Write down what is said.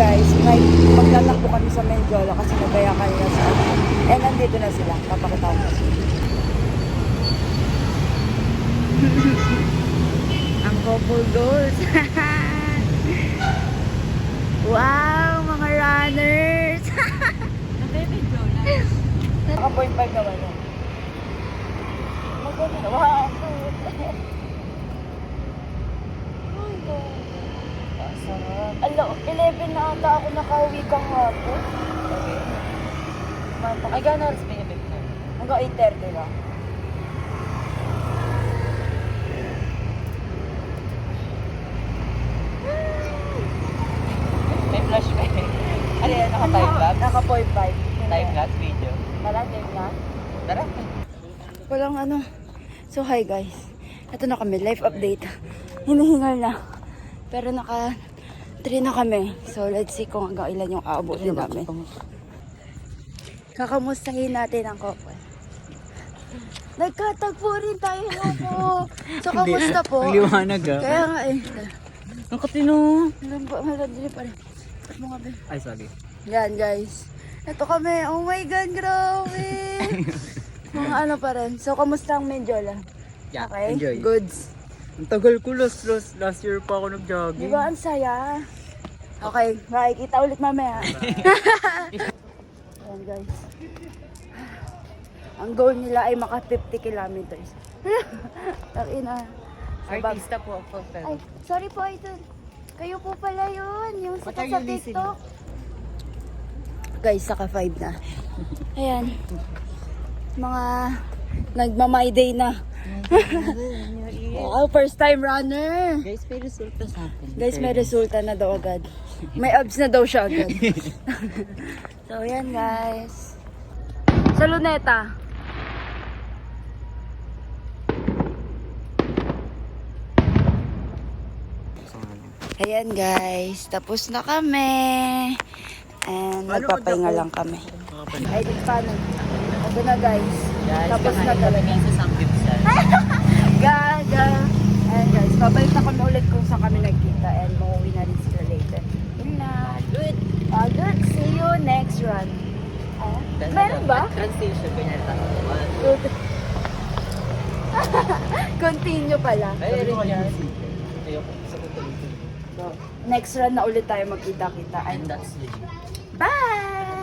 guys, magtatakbo kami sa Mendiola kasi nagaya kanina sa eh, nandito na sila. Papakita ko kasi. Ang couple goals. Wow, mga runners. Naka 0.5 naman yun. Maganda na. Wow. Ala, 11 na ata ako nakauwi kang hapon. Okay. Ay, gano'n oras ba yung event na? Hanggang 8:30 lang. May flash ba eh? Ano yan? Naka-time lapse? Naka 0.5. Time lapse video. Tara, game na. Tara. Walang ano. So, hi guys. Ito na kami, live update. Hinihingal na. Pero naka 3 na kami. So, let's see kung hanggang ilan yung aabutin namin. Kakamustahin natin ang couple. Nagkatagpo rin tayo po. So, kamusta po? Ang liwanag ah. Kaya nga eh. Ang katino. Malandili pa rin. Cut mo nga ba? Ay, sorry. Yan guys. Ito kami. Oh my God, grabe. Mga ano pa rin. So, kamusta ang Mendiola? Yeah, Okay? enjoy. Goods. Ang tagal ko, last year pa ako nag-jogging. Di ba ang saya? Okay, makikita ulit mamaya. Ayan guys. Ang goal nila ay maka 50 kilometers. Takina. Artista po ako. Ay, sorry po idol. Kayo po pala yun. Yung What sikat are sa you listening? TikTok. Guys, saka 5 na. Ayan. Mga nagma-my day na. Oh, first time runner. Guys, may resulta sa akin. Guys, may resulta na daw agad. May abs na daw siya agad. So, yan guys. Sa Luneta. Ayan guys. Tapos na kami. And magpapahinga lang kami. Ay, di paano? Ito na guys. Tapos na talaga. Sa Samgipsal. Gaga. Ayan guys, babalik na kami ulit kung saan kami nagkita and mauwi na rin sila later. Yun na. Good. Good. See you next run. Meron ba? Translation ko niya rin. Good. Continue pala. Ay, rin yan. Ayoko sa So, next run na ulit tayo magkita-kita. And that's legit. Bye!